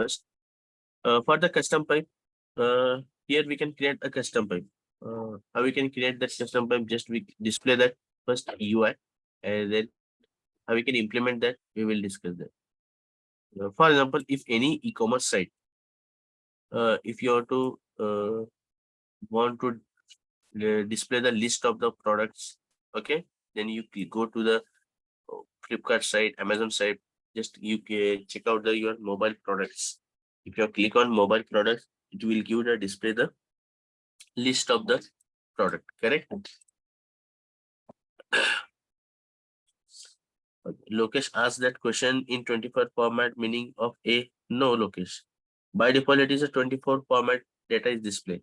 First, for the custom pipe, here we can create a custom pipe. How we can create that custom pipe? Just we display that first UI, and then how we can implement that, we will discuss that. For example, if any e-commerce site, if you want to display the list of the products, okay, then you go to the Flipkart site, Amazon site, just you can check out your mobile products. If you click on mobile products, it will give the display the list of the product, correct? Lokesh asked that question in 24 format, meaning of a no, Lokesh. By default, it is a 24 format data is displayed.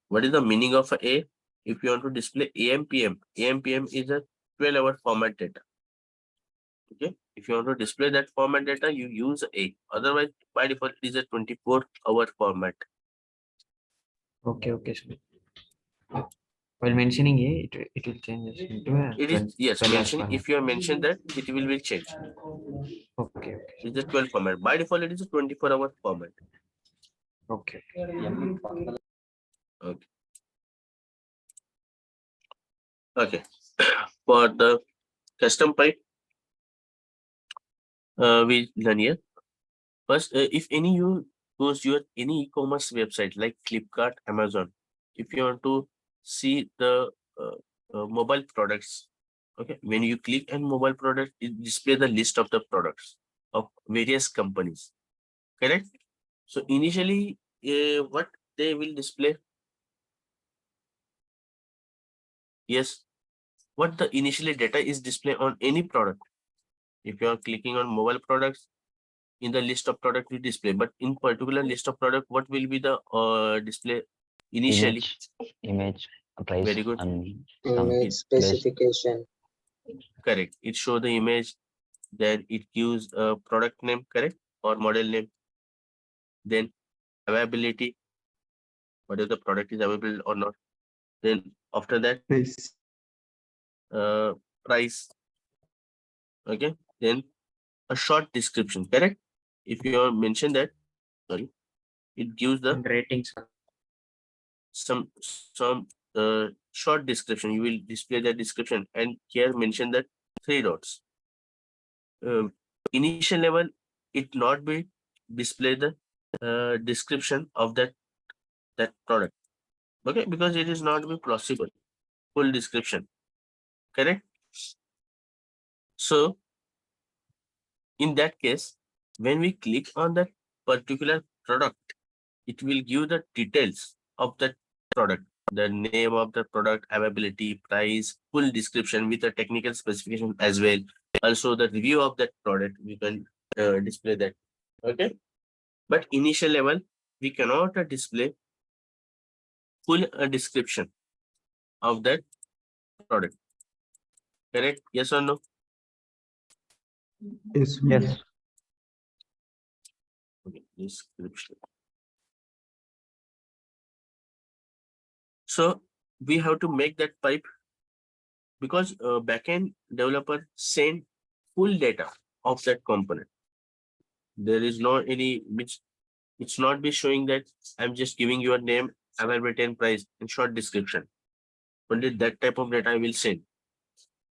What is the meaning of a? If you want to display AM PM is a 12-hour format data. Okay, if you want to display that format data, you use a. Otherwise, by default, it is a 24-hour format. Okay, sir. While mentioning A, it will change into a It is, yes, 12 mention. format. If you have mentioned that, it will be changed. Okay. It's a 12 format. By default, it is a 24-hour format. Okay. Okay. Okay. For the custom pipe, we learn here. First, if any you goes your any e-commerce website like Flipkart, Amazon, if you want to see the mobile products, okay, when you click on mobile product, it display the list of the products of various companies, correct? So initially, what they will display? Yes, what the initially data is display on any product. If you are clicking on mobile products, in the list of product we display, but in particular list of product, what will be the display initially? Image, price, Very good. and Image specification. Correct. It show the image, then it gives a product name, correct, or model name. Then availability, whether the product is available or not. Then after that, price. Okay. Then a short description, correct. If you mention that, sorry, it gives the And ratings. some short description. You will display the description, and here mention that 3 dots. Initial level, it not be display the description of that product, okay, because it is not be possible full description, correct? So in that case, when we click on that particular product, it will give the details of that product, the name of the product, availability, price, full description with a technical specification as well. Also the review of that product, we can display that, okay? But initial level, we cannot display full description of that product, correct? Yes or no? Yes. Okay, description. So we have to make that pipe, because backend developer send full data of that component. There is no any which it's not be showing that I'm just giving your name, availability and price and short description. Only that type of data I will send.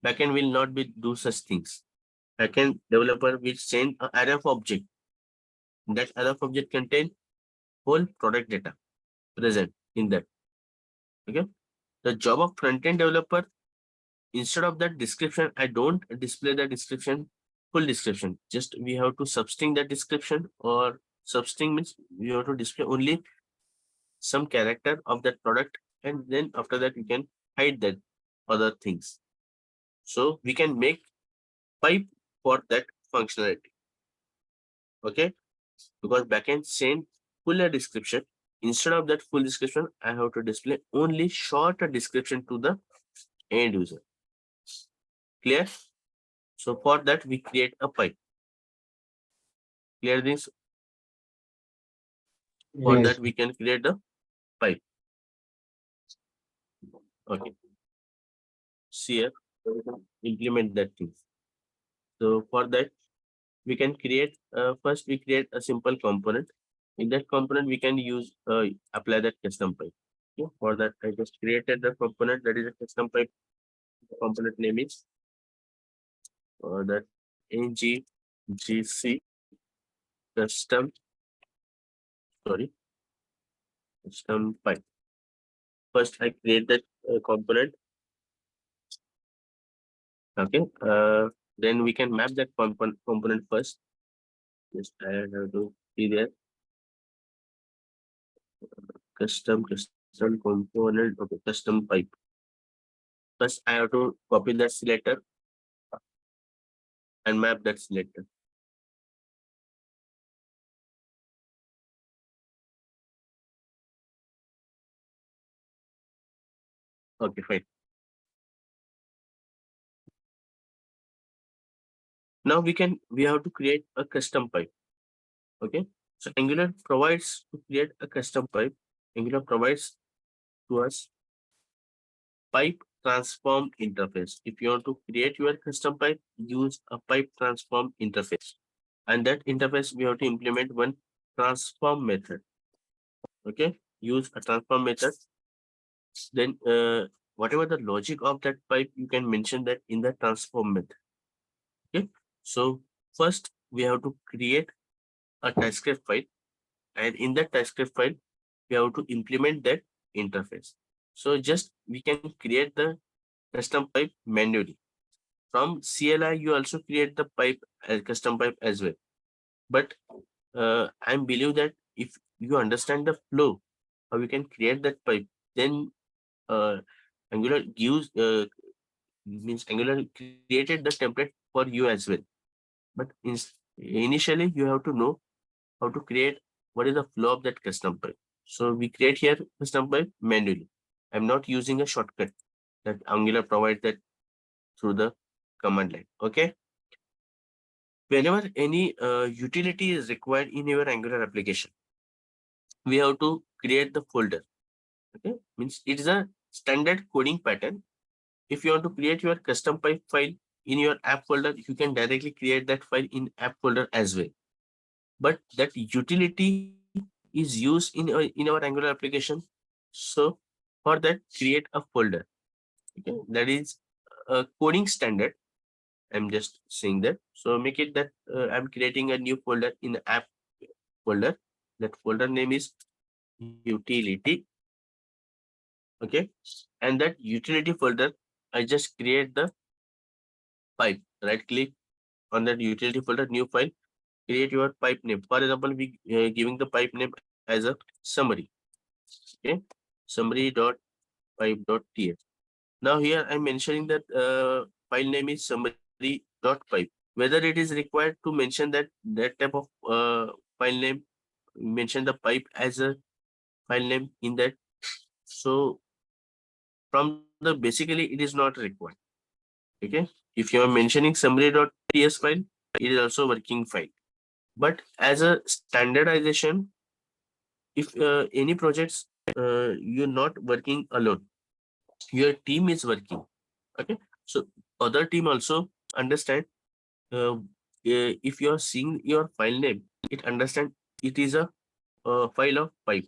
Backend will not be do such things. Backend developer will send an array of object. That array of object contain whole product data present in that. Okay. The job of front-end developer, instead of that description, I don't display the description, full description. Just we have to substring that description, or substring means we have to display only some character of that product, and then after that we can hide that other things. So we can make pipe for that functionality. Okay, because backend send fuller description. Instead of that full description, I have to display only shorter description to the end user. Clear? So for that we create a pipe. Clear this? For Yes. that we can create a pipe. Okay. See here, we can implement that thing. So for that, we can create, first we create a simple component. In that component, we can use, apply that custom pipe. Okay? For that, I just created the component that is a custom pipe. The component name is that ngGC custom, sorry, custom pipe. First, I create that component. Okay. Then we can map that component first. Just I have to see there. Custom component. Okay, custom pipe. First, I have to copy that selector and map that selector. Okay, fine. Now we have to create a custom pipe. Okay. So Angular provides to create a custom pipe. Angular provides to us pipe transform interface. If you want to create your custom pipe, use a pipe transform interface. And that interface, we have to implement one transform method. Okay. Use a transform method. Then whatever the logic of that pipe, you can mention that in the transform method. Okay. So first we have to create a Typescript file, and in that Typescript file, we have to implement that interface. So just we can create the custom pipe manually. From CLI, you also create the pipe as custom pipe as well. But I believe that if you understand the flow, how you can create that pipe, then Angular gives means Angular created the template for you as well. But initially, you have to know how to create what is the flow of that custom pipe. So we create here custom pipe manually. I'm not using a shortcut that Angular provides that through the command line. Okay. Whenever any utility is required in your Angular application, we have to create the folder. Okay, means it is a standard coding pattern. If you want to create your custom pipe file in your app folder, you can directly create that file in app folder as well. But that utility is used in our Angular application. So for that, create a folder. Okay, that is a coding standard. I'm just saying that. So make it that I'm creating a new folder in the app folder. That folder name is utility. Okay, and that utility folder, I just create the pipe. Right click on that utility folder, new file, create your pipe name. For example, we giving the pipe name as a summary. Okay, summary.pipe.ts. Now here I'm mentioning that file name is summary.pipe. Whether it is required to mention that type of file name, mention the pipe as a file name in that. So from the basically it is not required. Okay, if you are mentioning summary.ts file, it is also working fine. But as a standardization, if any projects you're not working alone, your team is working. Okay, so other team also understand. If you are seeing your file name, it understand it is a file of pipe.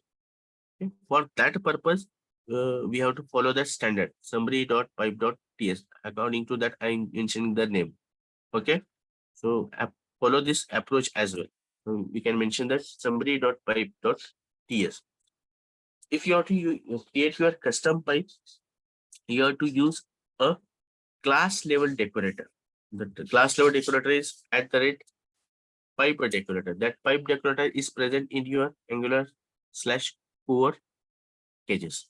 Okay? For that purpose, we have to follow that standard summary.pipe.ts. According to that, I'm mentioning the name. Okay, so follow this approach as well. We can mention that summary.pipe.ts. If you have to create your custom pipe, you have to use a class level decorator. The class level decorator is at the rate pipe decorator. That pipe decorator is present in your Angular/core cages.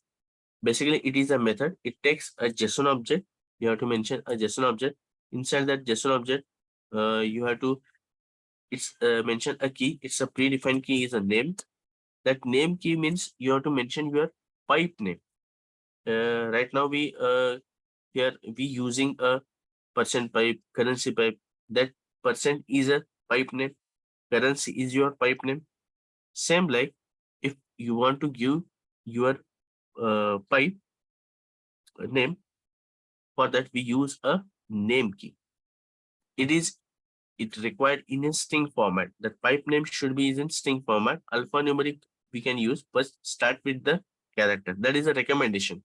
Basically, it is a method. It takes a JSON object. You have to mention a JSON object. Inside that JSON object, you have to mention a key. It's a predefined key is a name. That name key means you have to mention your pipe name. Right now here we using a percent pipe, currency pipe. That percent is a pipe name. Currency is your pipe name. Same like if you want to give your pipe name, for that we use a name key. It is it required in a string format. The pipe name should be in string format. Alphanumeric we can use, but start with the character. That is a recommendation.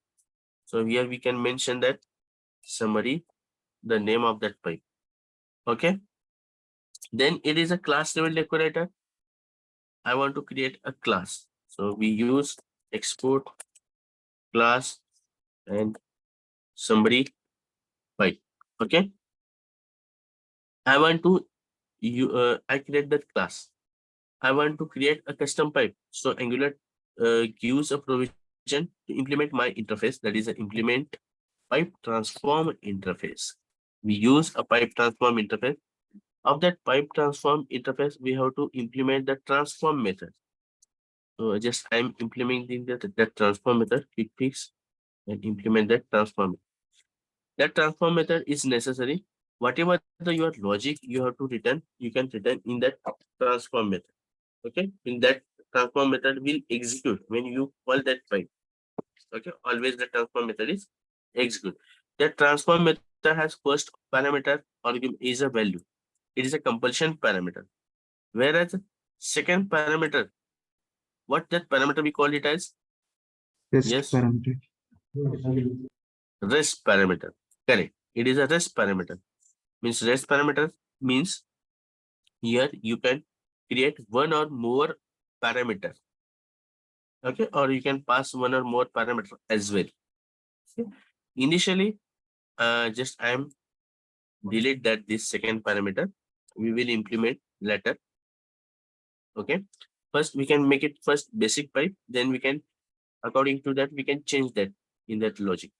So here we can mention that summary, the name of that pipe. Okay. Then it is a class level decorator. I want to create a class. So we use export class and summary pipe. Okay. I want to I create that class. I want to create a custom pipe. So Angular gives a provision to implement my interface. That is a implement pipe transform interface. We use a pipe transform interface. Of that pipe transform interface, we have to implement the transform method. So just I'm implementing that transform method, quick fix, and implement that transform. That transform method is necessary. Whatever your logic you have to return, you can return in that transform method. Okay, in that transform method will execute when you call that pipe. Okay, always the transform method is execute. That transform method has first parameter argument is a value. It is a compulsion parameter. Whereas second parameter, what that parameter we call it as? Rest Yes, parameter. rest parameter. Correct. It is a rest parameter. Means rest parameter means here you can create one or more parameter. Okay, or you can pass one or more parameter as well. Okay. Initially, just I am delete that this second parameter. We will implement later. Okay. First, we can make it first basic pipe. Then we can, according to that, we can change that in that logic.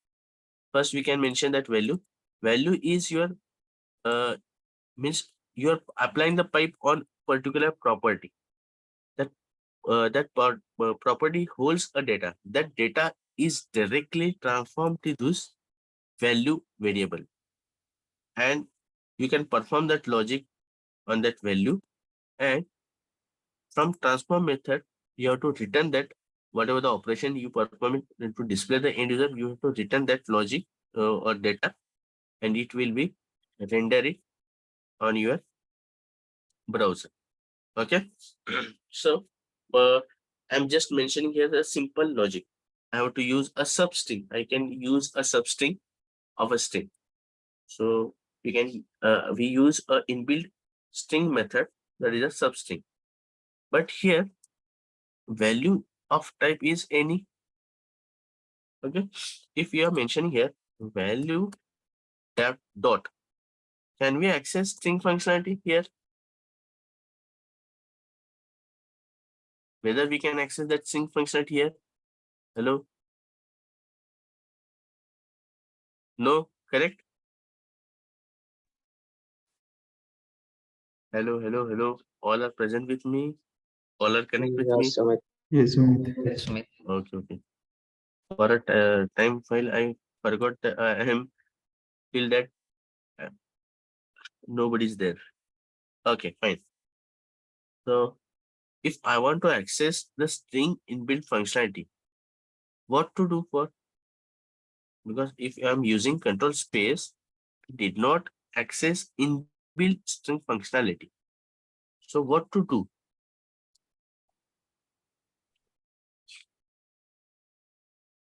First, we can mention that value. Value is your means you are applying the pipe on particular property. That property holds a data. That data is directly transformed to this value variable, and you can perform that logic on that value. And from transform method, you have to return that whatever the operation you perform it to display the end user, you have to return that logic or data, and it will be rendered on your browser. Okay. So I'm just mentioning here the simple logic. I have to use a substring. I can use a substring of a string. So we can we use a inbuilt string method, that is a substring. But here value of type is any. Okay. If you are mentioning here value dot, can we access string functionality here? Whether we can access that string functionality here? Hello? No, correct? Hello, hello, hello. All are present with me. All are connect with me. Yes, Sumit. Yes, Sumit. Yes, Sumit. Okay, okay. For a time file, I forgot I am till that nobody's there. Okay, fine. So if I want to access the string inbuilt functionality, what to do for? Because if I'm using control space, it did not access inbuilt string functionality. So what to do?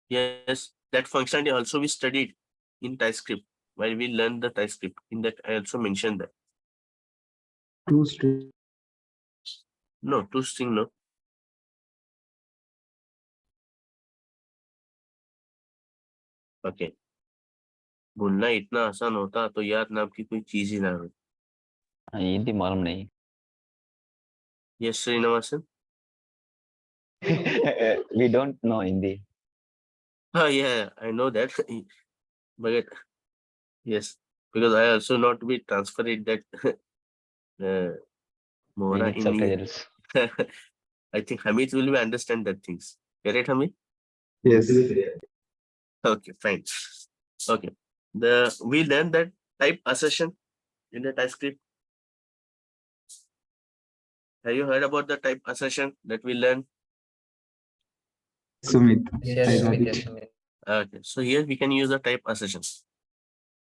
Yes, that functionality also we studied in Typescript while we learned the Typescript. In that, I also mentioned that. Two string. No, to string, no. Okay भूलना इतना आसान होता तो याद नाम की कोई चीज ही ना हो. ये भी मालूम नहीं. Yes, Srinivasan. We don't know Hindi. Oh yeah, I know that. But yes, because I also not be transferred that We Mora need in subtitles. I think Hamid will be understand that things. Correct, Hamid? Yes. Okay, fine. Okay. We learned that type assertion in the Typescript. Have you heard about the type assertion that we learned? Sumit. Yes, I got Sumit. it. Yes, Sumit. Okay, so here we can use a type assertion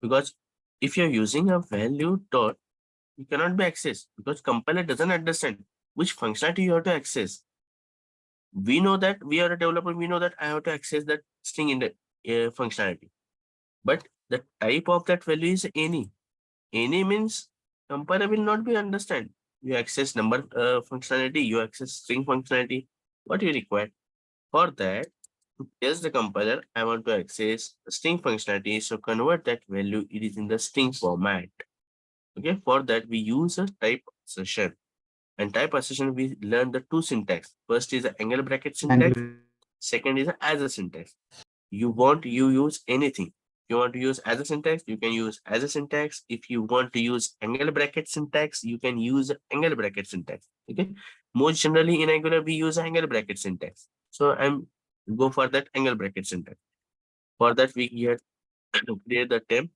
because if you're using a value dot, you cannot be accessed because compiler doesn't understand which functionality you have to access. We know that we are a developer, we know that I have to access that string in the functionality. But the type of that value is any. Any means compiler will not be understand. You access number functionality, you access string functionality, what you require. For that, to test the compiler, I want to access the string functionality. So convert that value, it is in the string format. Okay, for that we use a type assertion. And type assertion, we learn the two syntax. First is the angle bracket syntax. Second is a as a syntax. You use anything. You want to use as a syntax, you can use as a syntax. If you want to use angle bracket syntax, you can use angle bracket syntax. Okay. Most generally in Angular, we use angle bracket syntax. So I'm go for that angle bracket syntax. For that, we get to create the temp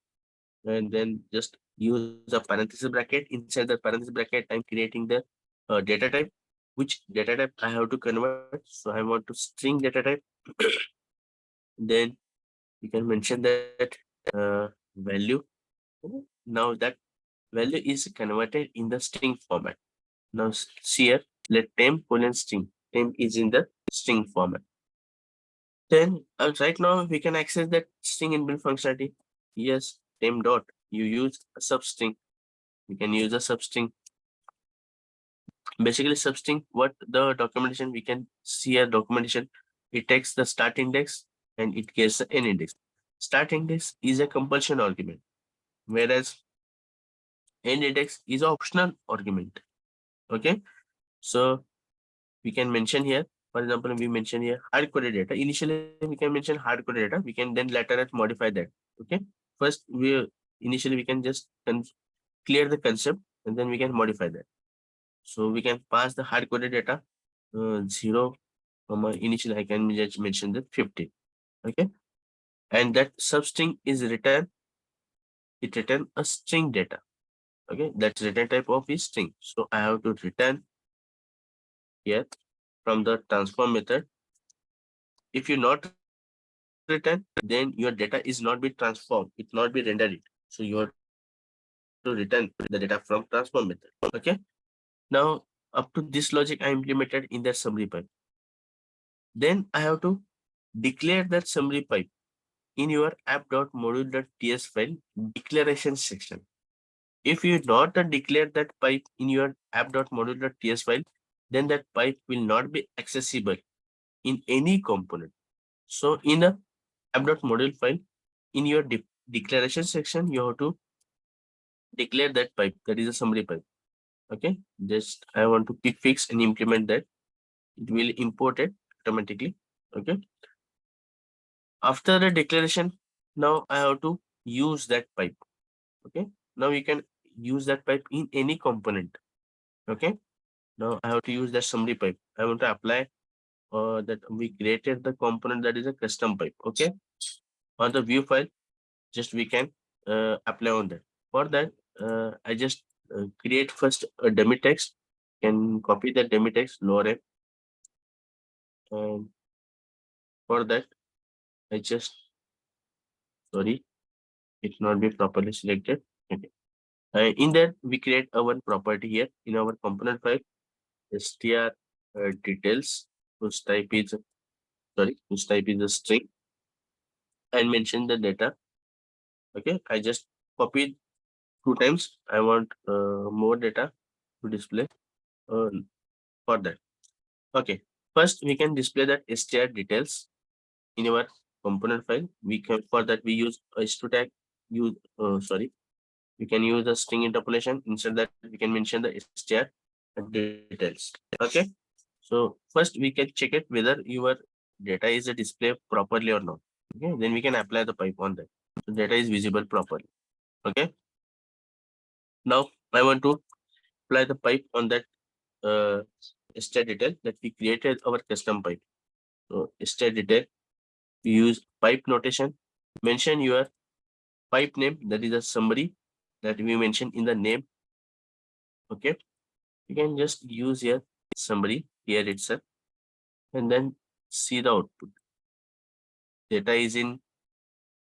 and then just use a parenthesis bracket. Inside the parenthesis bracket, I'm creating the data type. Which data type I have to convert? So I want to string data type. Then you can mention that value. Now that value is converted in the string format. Now see here, let temp colon string. Temp is in the string format. Then right now we can access that string inbuilt functionality. Yes, temp dot. You use a substring. You can use a substring. Basically, substring, what the documentation, we can see a documentation. It takes the start index and it gets the end index. Start index is a compulsion argument, whereas end index is an optional argument. Okay, so we can mention here, for example, we mention here hard-coded data. Initially, we can mention hard-coded data. We can then later modify that. Okay, first initially we can just clear the concept and then we can modify that. So we can pass the hard-coded data 0, initially I can just mention the 50. Okay, and that substring is return. It return a string data. Okay, that's return type of is string. So I have to return here from the transform method. If you not return, then your data is not be transformed. It not be rendered. So you have to return the data from transform method. Okay. Now up to this logic I implemented in that summary pipe. Then I have to declare that summary pipe in your app.module.ts file declaration section. If you not declare that pipe in your app.module.ts file, then that pipe will not be accessible in any component. So in a app.module file, in your declaration section, you have to declare that pipe. That is a summary pipe. Okay, just I want to quick fix and implement that. It will import it automatically. Okay. After the declaration, now I have to use that pipe. Okay. Now you can use that pipe in any component. Okay. Now I have to use that summary pipe. I want to apply that we created the component that is a custom pipe. Okay. On the view file, just we can apply on that. For that, I just create first a dummy text. Can copy the dummy text lower M. And for that, I just sorry, it not be properly selected. Okay. In that, we create our property here in our component file. Str details, whose type is a string, and mention the data. Okay, I just copied 2 times. I want more data to display for that. Okay, first we can display that str details in our component file. We can, for that we use a str tag. We can use a string interpolation. Instead that we can mention the str details. Okay, so first we can check it whether your data is displayed properly or not. Okay, then we can apply the pipe on that. So data is visible properly. Okay, now I want to apply the pipe on that str detail that we created our custom pipe. So str detail, we use pipe notation. Mention your pipe name, that is a summary that we mention in the name. Okay, you can just use here summary here itself and then see the output. Data is in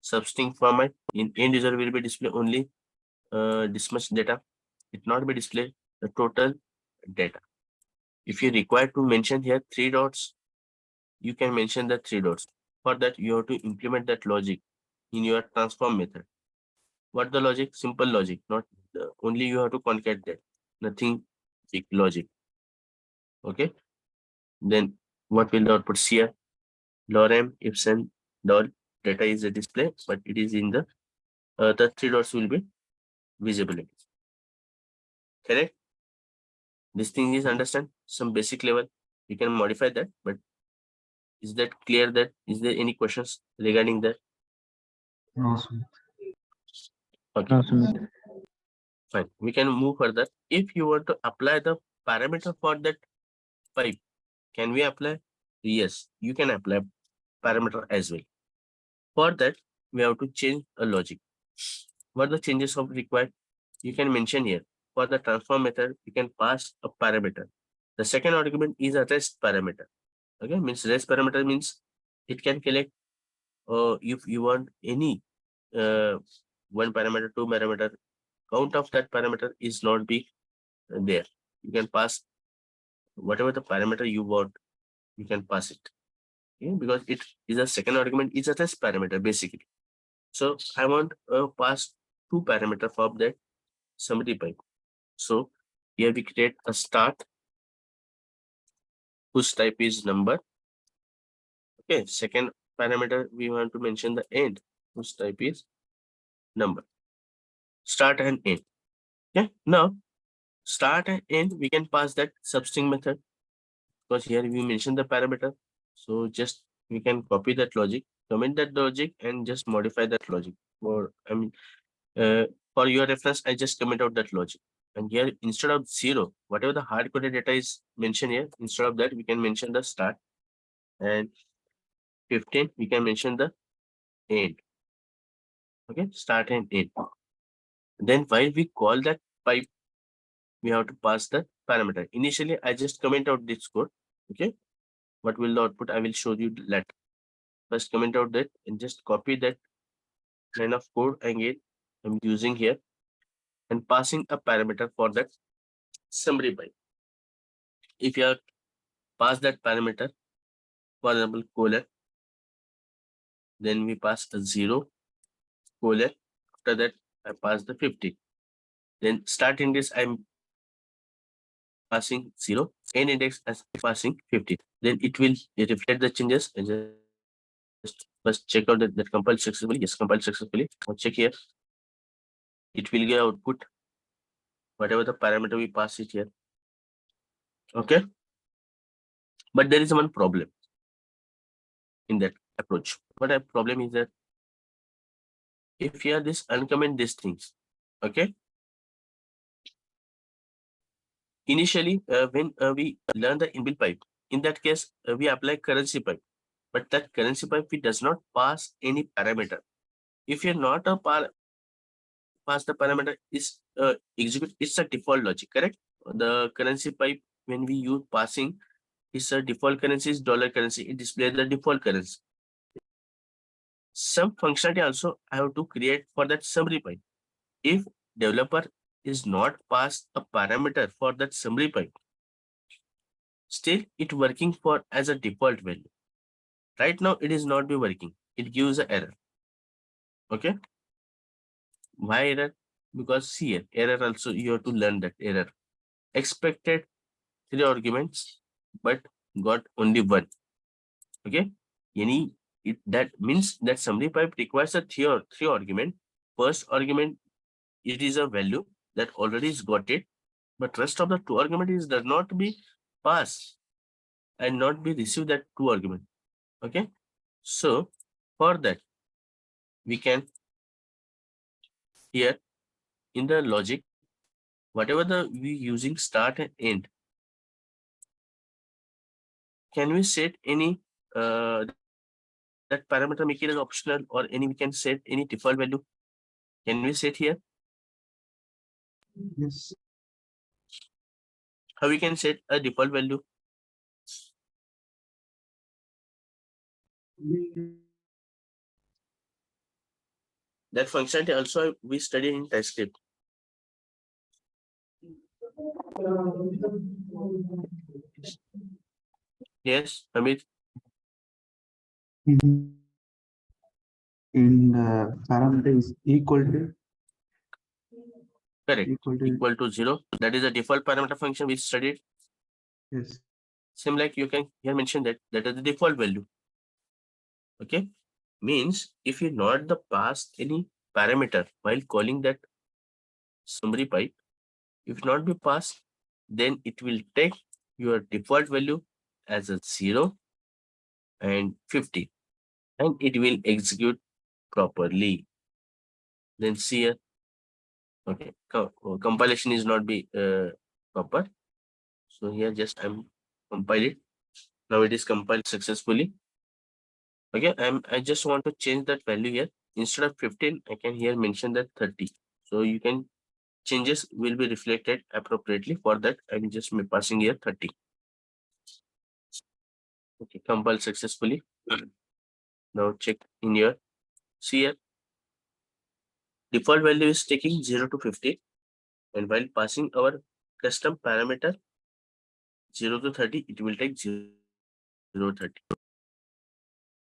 substring format. In end user will be display only this much data. it not be display the total data. If you require to mention here 3 dots, you can mention the 3 dots. For that, you have to implement that logic in your transform method. What the logic? Simple logic, not only you have to concat that, nothing big logic. Okay. Then what will the output here? Lorem ipsum dot data is a display, but it is in the 3 dots will be visibility. Correct? This thing is understand some basic level. You can modify that, but is that clear? That is there any questions regarding that? No, Sumit. Okay, No, Sumit. fine. We can move further. If you want to apply the parameter for that pipe, can we apply? Yes, you can apply parameter as well. For that, we have to change a logic. What the changes of required? You can mention here. For the transform method, you can pass a parameter. The second argument is a rest parameter. Okay, means rest parameter means it can collect if you want any one parameter, two parameter, count of that parameter is not be there. You can pass whatever the parameter you want, you can pass it. Okay? Because it is a second argument, is a test parameter basically. So I want pass two parameter for that summary pipe. So here we create a start whose type is number. Okay, second parameter we want to mention the end whose type is number. Start and end. Okay, now start and end we can pass that substring method because here we mentioned the parameter. So just we can copy that logic, comment that logic, and just modify that logic. Or I mean, for your reference, I just comment out that logic. And here instead of 0, whatever the hard coded data is mentioned here, instead of that we can mention the start, and 15 we can mention the end. Okay, start and end. Then while we call that pipe, we have to pass the parameter. Initially, I just comment out this code. Okay, what will the output? I will show you later. First comment out that and just copy that line of code again I'm using here and passing a parameter for that summary pipe. If you have passed that parameter, for example, colon, then we pass a 0, colon, after that I pass the 50. Then start index I'm passing 0, end index as passing 50. Then it will reflect the changes and just first check out that compiled successfully. Yes, compiled successfully. Now check here. It will get output whatever the parameter we pass it here. Okay. But there is one problem in that approach. What a problem is that if you are this uncomment these things, okay. Initially, when we learn the inbuilt pipe, in that case, we apply currency pipe, but that currency pipe we does not pass any parameter. If you're not a pass the parameter is execute, it's a default logic, correct? The currency pipe when we use passing is a default currency is dollar currency. It displays the default currency. Some functionality also I have to create for that summary pipe. If developer is not passed a parameter for that summary pipe, still it working for as a default value. Right now it is not be working. It gives an error. Okay. Why error? Because here error also you have to learn that error. Expected 3 arguments, but got only 1. Okay. That means that summary pipe requires a 3 argument. First argument, it is a value that already is got it, but rest of the 2 argument is does not be passed and not be received that 2 argument. Okay. So for that, we can here in the logic, whatever the we using start and end, can we set any that parameter make it as optional or any we can set any default value? Can we set here? Yes. How we can set a default value? That functionality also we studied in Typescript. Yes, Amit. In parameter is Correct. equal to Equal to 0. That is a default parameter function we studied. yes. Same like you can here mention that is the default value. Okay. Means if you not the pass any parameter while calling that summary pipe, if not be passed, then it will take your default value as a 0 and 50 and it will execute properly. Then see here. Okay, compilation is not be proper. So here just I'm compile it. Now it is compiled successfully. Okay, I just want to change that value here. Instead of 15, I can here mention that 30. So you can changes will be reflected appropriately. For that, I'm just passing here 30. Okay, compile successfully. Now check in your see here. Default value is taking 0 to 50. And while passing our custom parameter 0 to 30, it will take 0 to 30.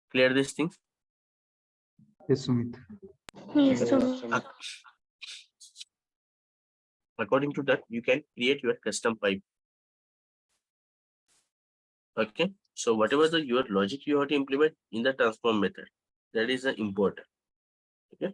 Clear these things? Yes, Sumit. Yes, Yes, Sumit. Sumit. According to that, you can create your custom pipe. Okay, so whatever the your logic you have to implement in the transform method, that is important. Okay,